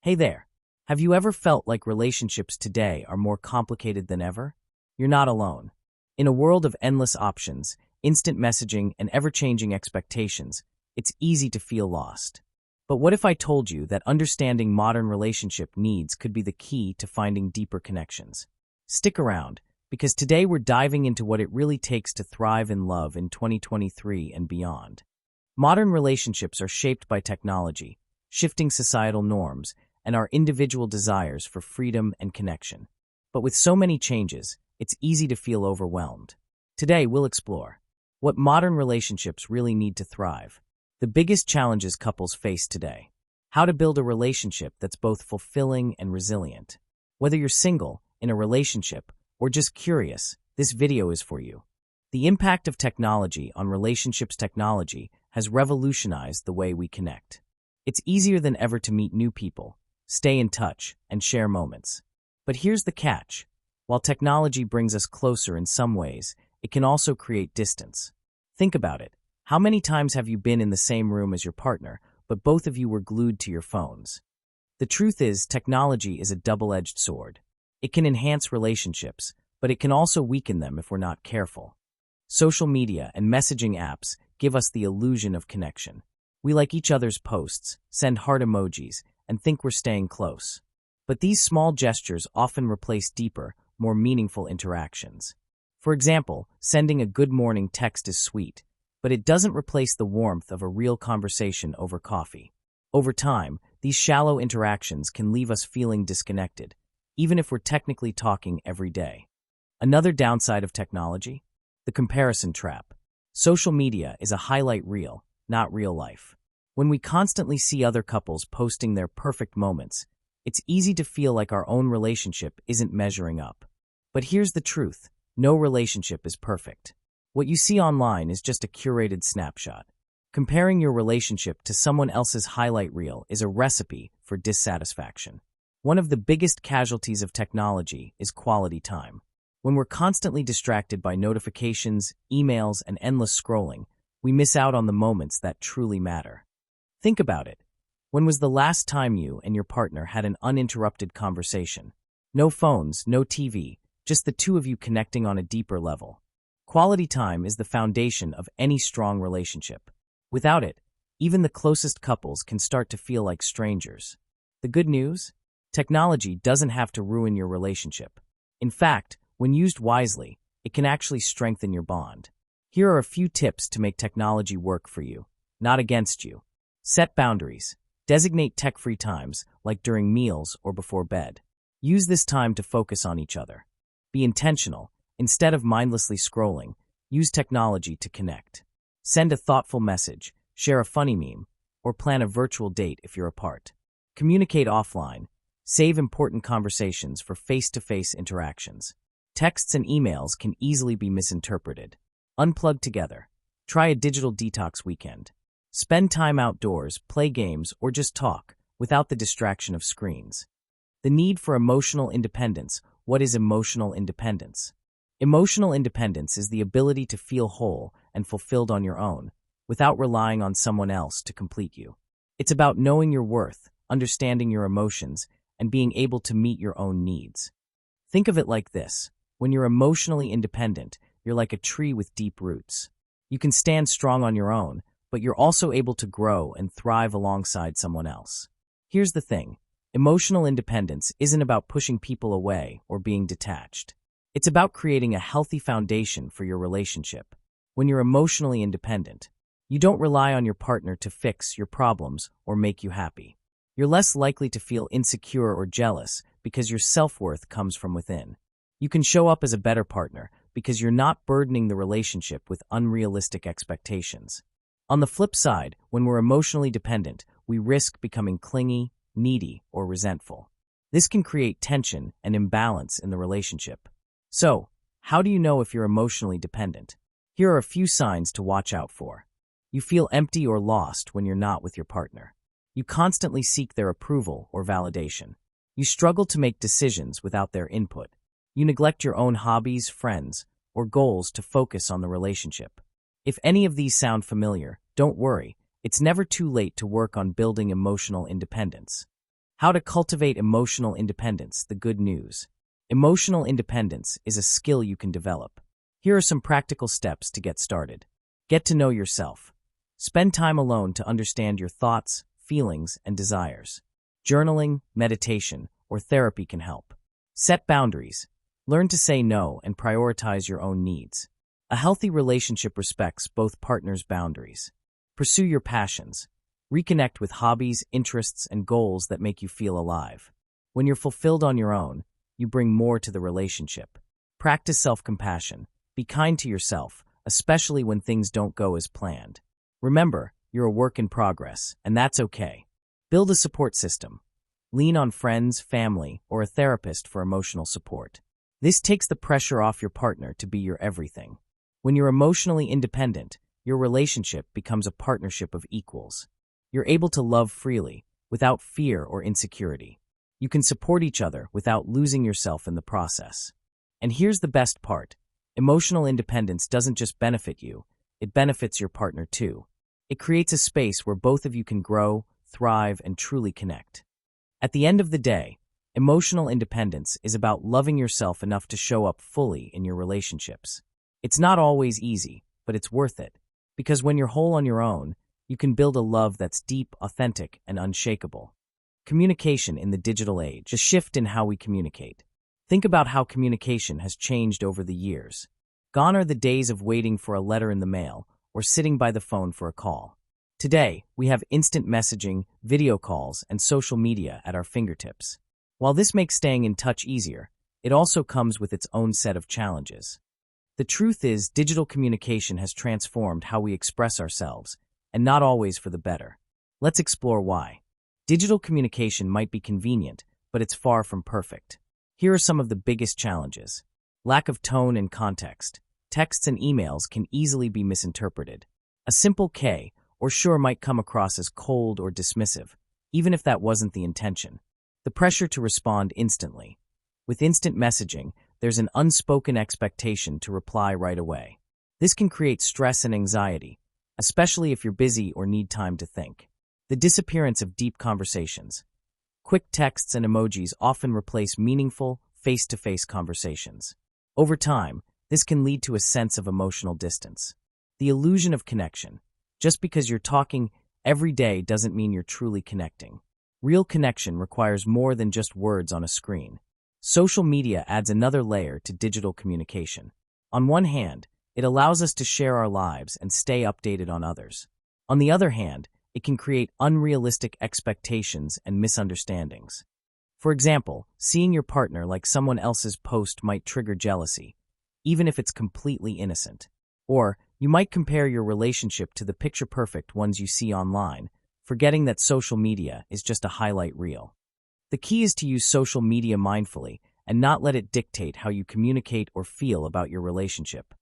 Hey there. Have you ever felt like relationships today are more complicated than ever? You're not alone. In a world of endless options, instant messaging, and ever-changing expectations, it's easy to feel lost. But what if I told you that understanding modern relationship needs could be the key to finding deeper connections? Stick around, because today we're diving into what it really takes to thrive in love in 2023 and beyond. Modern relationships are shaped by technology, shifting societal norms, and our individual desires for freedom and connection. But with so many changes, it's easy to feel overwhelmed. Today, we'll explore what modern relationships really need to thrive, the biggest challenges couples face today, how to build a relationship that's both fulfilling and resilient. Whether you're single, in a relationship, or just curious, this video is for you. The impact of technology on relationships. Technology has revolutionized the way we connect. It's easier than ever to meet new people, stay in touch, and share moments. But here's the catch. While technology brings us closer in some ways, it can also create distance. Think about it. How many times have you been in the same room as your partner, but both of you were glued to your phones? The truth is, technology is a double-edged sword. It can enhance relationships, but it can also weaken them if we're not careful. Social media and messaging apps give us the illusion of connection. We like each other's posts, send heart emojis, and think we're staying close. But these small gestures often replace deeper, more meaningful interactions. For example, sending a good morning text is sweet, but it doesn't replace the warmth of a real conversation over coffee. Over time, these shallow interactions can leave us feeling disconnected, even if we're technically talking every day. Another downside of technology? The comparison trap. Social media is a highlight reel, not real life. When we constantly see other couples posting their perfect moments, it's easy to feel like our own relationship isn't measuring up. But here's the truth. No relationship is perfect. What you see online is just a curated snapshot. Comparing your relationship to someone else's highlight reel is a recipe for dissatisfaction. One of the biggest casualties of technology is quality time. When we're constantly distracted by notifications, emails, and endless scrolling, we miss out on the moments that truly matter. Think about it. When was the last time you and your partner had an uninterrupted conversation? No phones, no TV, just the two of you connecting on a deeper level. Quality time is the foundation of any strong relationship. Without it, even the closest couples can start to feel like strangers. The good news? Technology doesn't have to ruin your relationship. In fact, when used wisely, it can actually strengthen your bond. Here are a few tips to make technology work for you, not against you. Set boundaries. Designate tech-free times, like during meals or before bed. Use this time to focus on each other. Be intentional. Instead of mindlessly scrolling, use technology to connect. Send a thoughtful message, share a funny meme, or plan a virtual date if you're apart. Communicate offline. Save important conversations for face-to-face interactions. Texts and emails can easily be misinterpreted. Unplug together. Try a digital detox weekend. Spend time outdoors, play games, or just talk, without the distraction of screens. The need for emotional independence. What is emotional independence? Emotional independence is the ability to feel whole and fulfilled on your own, without relying on someone else to complete you. It's about knowing your worth, understanding your emotions, and being able to meet your own needs. Think of it like this. When you're emotionally independent, you're like a tree with deep roots. You can stand strong on your own, but you're also able to grow and thrive alongside someone else. Here's the thing. Emotional independence isn't about pushing people away or being detached. It's about creating a healthy foundation for your relationship. When you're emotionally independent, you don't rely on your partner to fix your problems or make you happy. You're less likely to feel insecure or jealous because your self-worth comes from within. You can show up as a better partner because you're not burdening the relationship with unrealistic expectations. On the flip side, when we're emotionally dependent, we risk becoming clingy, needy, or resentful. This can create tension and imbalance in the relationship. So, how do you know if you're emotionally dependent? Here are a few signs to watch out for. You feel empty or lost when you're not with your partner. You constantly seek their approval or validation. You struggle to make decisions without their input. You neglect your own hobbies, friends, or goals to focus on the relationship. If any of these sound familiar, don't worry. It's never too late to work on building emotional independence. How to cultivate emotional independence, the good news. Emotional independence is a skill you can develop. Here are some practical steps to get started. Get to know yourself. Spend time alone to understand your thoughts, feelings, and desires. Journaling, meditation, or therapy can help. Set boundaries. Learn to say no and prioritize your own needs. A healthy relationship respects both partners' boundaries. Pursue your passions. Reconnect with hobbies, interests, and goals that make you feel alive. When you're fulfilled on your own, you bring more to the relationship. Practice self-compassion. Be kind to yourself, especially when things don't go as planned. Remember, you're a work in progress, and that's okay. Build a support system. Lean on friends, family, or a therapist for emotional support. This takes the pressure off your partner to be your everything. When you're emotionally independent, your relationship becomes a partnership of equals. You're able to love freely, without fear or insecurity. You can support each other without losing yourself in the process. And here's the best part. Emotional independence doesn't just benefit you, it benefits your partner too. It creates a space where both of you can grow, thrive, and truly connect. At the end of the day, emotional independence is about loving yourself enough to show up fully in your relationships. It's not always easy, but it's worth it. Because when you're whole on your own, you can build a love that's deep, authentic, and unshakable. Communication in the digital age, a shift in how we communicate. Think about how communication has changed over the years. Gone are the days of waiting for a letter in the mail or sitting by the phone for a call. Today, we have instant messaging, video calls, and social media at our fingertips. While this makes staying in touch easier, it also comes with its own set of challenges. The truth is, digital communication has transformed how we express ourselves, and not always for the better. Let's explore why. Digital communication might be convenient, but it's far from perfect. Here are some of the biggest challenges. Lack of tone and context. Texts and emails can easily be misinterpreted. A simple K or sure might come across as cold or dismissive, even if that wasn't the intention. The pressure to respond instantly. With instant messaging, there's an unspoken expectation to reply right away. This can create stress and anxiety, especially if you're busy or need time to think. The disappearance of deep conversations. Quick texts and emojis often replace meaningful, face-to-face conversations. Over time, this can lead to a sense of emotional distance. The illusion of connection. Just because you're talking every day doesn't mean you're truly connecting. Real connection requires more than just words on a screen. Social media adds another layer to digital communication. On one hand, it allows us to share our lives and stay updated on others. On the other hand, it can create unrealistic expectations and misunderstandings. For example, seeing your partner like someone else's post might trigger jealousy, even if it's completely innocent. Or, you might compare your relationship to the picture-perfect ones you see online, forgetting that social media is just a highlight reel. The key is to use social media mindfully and not let it dictate how you communicate or feel about your relationship.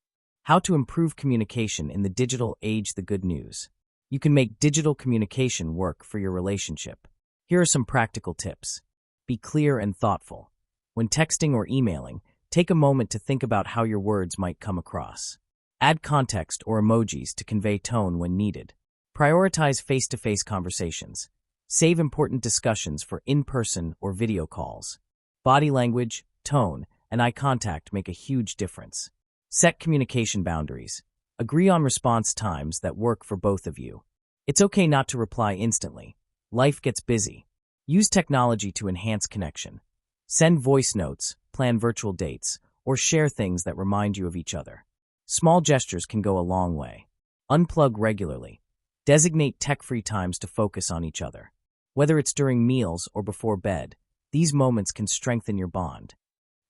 How to improve communication in the digital age, the good news. You can make digital communication work for your relationship. Here are some practical tips. Be clear and thoughtful. When texting or emailing, take a moment to think about how your words might come across. Add context or emojis to convey tone when needed. Prioritize face-to-face conversations. Save important discussions for in-person or video calls. Body language, tone, and eye contact make a huge difference. Set communication boundaries. Agree on response times that work for both of you. It's okay not to reply instantly. Life gets busy. Use technology to enhance connection. Send voice notes, plan virtual dates, or share things that remind you of each other. Small gestures can go a long way. Unplug regularly. Designate tech-free times to focus on each other. Whether it's during meals or before bed, these moments can strengthen your bond.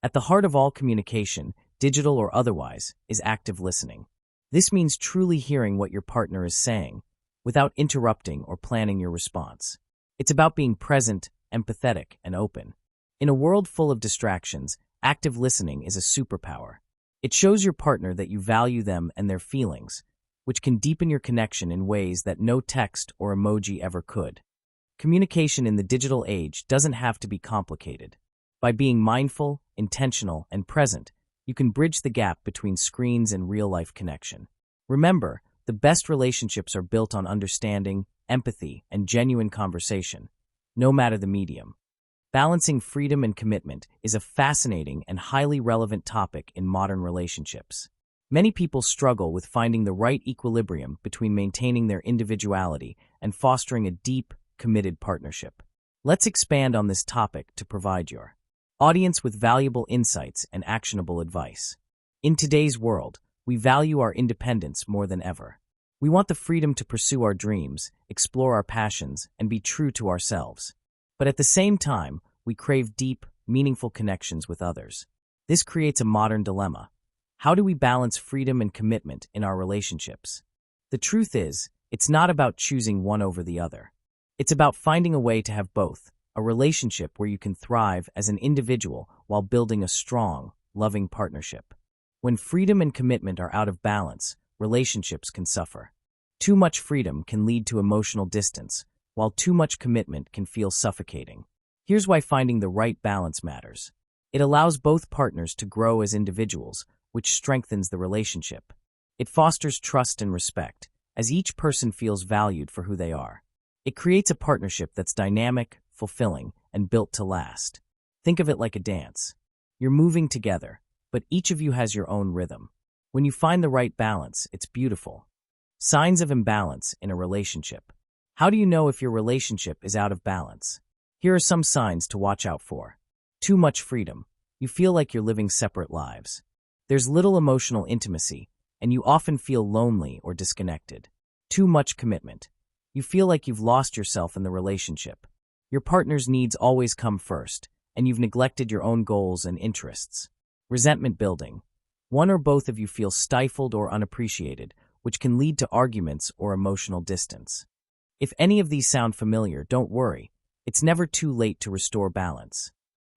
At the heart of all communication, digital or otherwise, is active listening. This means truly hearing what your partner is saying, without interrupting or planning your response. It's about being present, empathetic, and open. In a world full of distractions, active listening is a superpower. It shows your partner that you value them and their feelings, which can deepen your connection in ways that no text or emoji ever could. Communication in the digital age doesn't have to be complicated. By being mindful, intentional, and present, you can bridge the gap between screens and real-life connection. Remember, the best relationships are built on understanding, empathy, and genuine conversation, no matter the medium. Balancing freedom and commitment is a fascinating and highly relevant topic in modern relationships. Many people struggle with finding the right equilibrium between maintaining their individuality and fostering a deep, committed partnership. Let's expand on this topic to provide your audience with valuable insights and actionable advice. In today's world, we value our independence more than ever. We want the freedom to pursue our dreams, explore our passions, and be true to ourselves. But at the same time, we crave deep, meaningful connections with others. This creates a modern dilemma. How do we balance freedom and commitment in our relationships? The truth is, it's not about choosing one over the other. It's about finding a way to have both, a relationship where you can thrive as an individual while building a strong, loving partnership. When freedom and commitment are out of balance, relationships can suffer. Too much freedom can lead to emotional distance, while too much commitment can feel suffocating. Here's why finding the right balance matters. It allows both partners to grow as individuals, which strengthens the relationship. It fosters trust and respect, as each person feels valued for who they are. It creates a partnership that's dynamic, fulfilling, and built to last. Think of it like a dance. You're moving together, but each of you has your own rhythm. When you find the right balance, it's beautiful. Signs of imbalance in a relationship. How do you know if your relationship is out of balance? Here are some signs to watch out for. Too much freedom. You feel like you're living separate lives. There's little emotional intimacy, and you often feel lonely or disconnected. Too much commitment. You feel like you've lost yourself in the relationship. Your partner's needs always come first, and you've neglected your own goals and interests. Resentment building. One or both of you feel stifled or unappreciated, which can lead to arguments or emotional distance. If any of these sound familiar, don't worry. It's never too late to restore balance.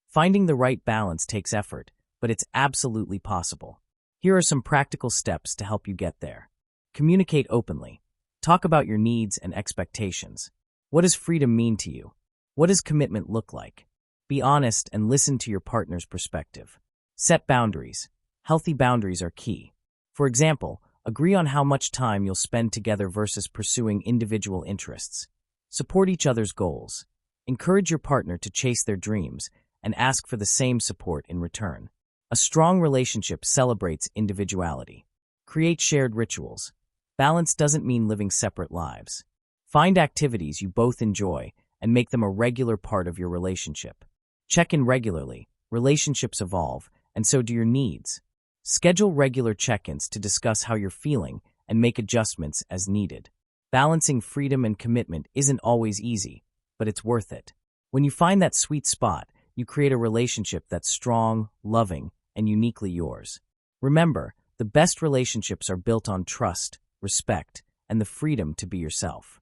Finding the right balance takes effort, but it's absolutely possible. Here are some practical steps to help you get there. Communicate openly. Talk about your needs and expectations. What does freedom mean to you? What does commitment look like? Be honest and listen to your partner's perspective. Set boundaries. Healthy boundaries are key. For example, agree on how much time you'll spend together versus pursuing individual interests. Support each other's goals. Encourage your partner to chase their dreams and ask for the same support in return. A strong relationship celebrates individuality. Create shared rituals. Balance doesn't mean living separate lives. Find activities you both enjoy and make them a regular part of your relationship. Check in regularly. Relationships evolve, and so do your needs. Schedule regular check-ins to discuss how you're feeling and make adjustments as needed. Balancing freedom and commitment isn't always easy, but it's worth it. When you find that sweet spot, you create a relationship that's strong, loving, and uniquely yours. Remember, the best relationships are built on trust, respect, and the freedom to be yourself.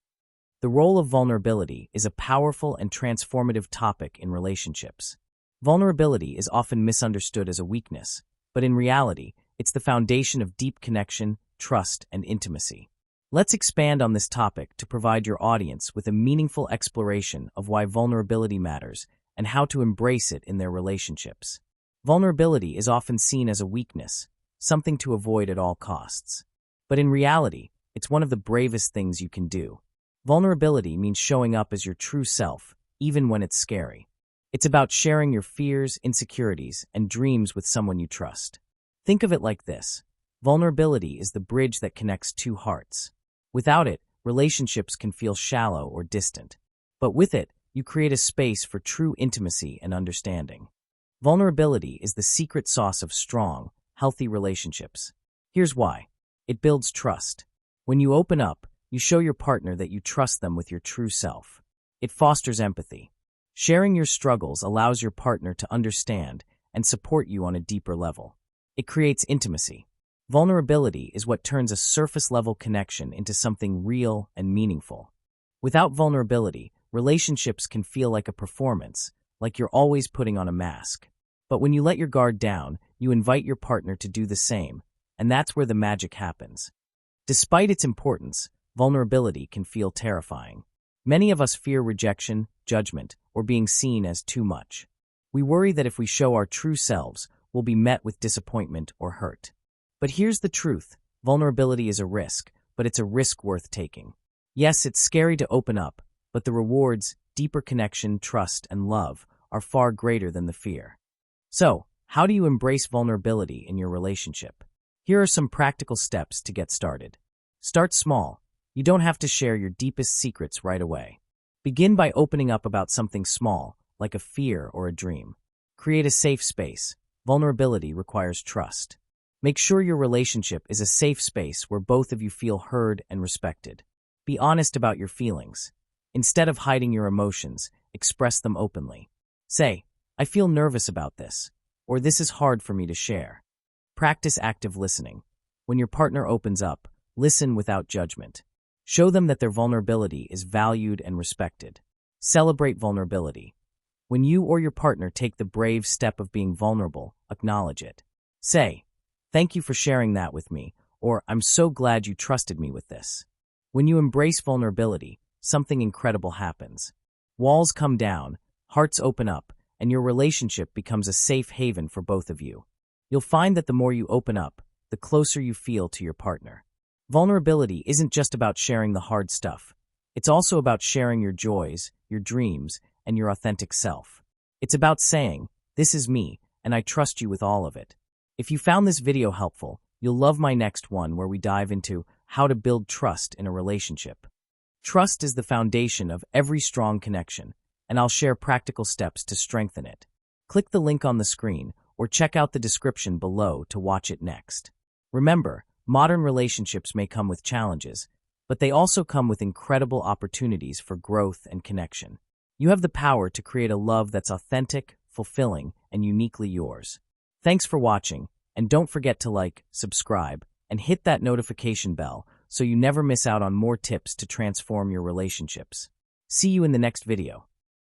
The role of vulnerability is a powerful and transformative topic in relationships. Vulnerability is often misunderstood as a weakness, but in reality, it's the foundation of deep connection, trust, and intimacy. Let's expand on this topic to provide your audience with a meaningful exploration of why vulnerability matters and how to embrace it in their relationships. Vulnerability is often seen as a weakness, something to avoid at all costs. But in reality, it's one of the bravest things you can do. Vulnerability means showing up as your true self, even when it's scary. It's about sharing your fears, insecurities, and dreams with someone you trust. Think of it like this. Vulnerability is the bridge that connects two hearts. Without it, relationships can feel shallow or distant. But with it, you create a space for true intimacy and understanding. Vulnerability is the secret sauce of strong, healthy relationships. Here's why. It builds trust. When you open up, you show your partner that you trust them with your true self. It fosters empathy. Sharing your struggles allows your partner to understand and support you on a deeper level. It creates intimacy. Vulnerability is what turns a surface-level connection into something real and meaningful. Without vulnerability, relationships can feel like a performance, like you're always putting on a mask. But when you let your guard down, you invite your partner to do the same, and that's where the magic happens. Despite its importance, vulnerability can feel terrifying. Many of us fear rejection, judgment, or being seen as too much. We worry that if we show our true selves, we'll be met with disappointment or hurt. But here's the truth. Vulnerability is a risk, but it's a risk worth taking. Yes, it's scary to open up, but the rewards, deeper connection, trust, and love, are far greater than the fear. So, how do you embrace vulnerability in your relationship? Here are some practical steps to get started. Start small. You don't have to share your deepest secrets right away. Begin by opening up about something small, like a fear or a dream. Create a safe space. Vulnerability requires trust. Make sure your relationship is a safe space where both of you feel heard and respected. Be honest about your feelings. Instead of hiding your emotions, express them openly. Say, "I feel nervous about this," or "This is hard for me to share." Practice active listening. When your partner opens up, listen without judgment. Show them that their vulnerability is valued and respected. Celebrate vulnerability. When you or your partner take the brave step of being vulnerable, acknowledge it. Say, "Thank you for sharing that with me," or "I'm so glad you trusted me with this." When you embrace vulnerability, something incredible happens. Walls come down, hearts open up, and your relationship becomes a safe haven for both of you. You'll find that the more you open up, the closer you feel to your partner. Vulnerability isn't just about sharing the hard stuff. It's also about sharing your joys, your dreams, and your authentic self. It's about saying, "This is me, and I trust you with all of it." If you found this video helpful, you'll love my next one where we dive into how to build trust in a relationship. Trust is the foundation of every strong connection, and I'll share practical steps to strengthen it. Click the link on the screen or check out the description below to watch it next. Remember, modern relationships may come with challenges, but they also come with incredible opportunities for growth and connection. You have the power to create a love that's authentic, fulfilling, and uniquely yours. Thanks for watching, and don't forget to like, subscribe, and hit that notification bell so you never miss out on more tips to transform your relationships. See you in the next video.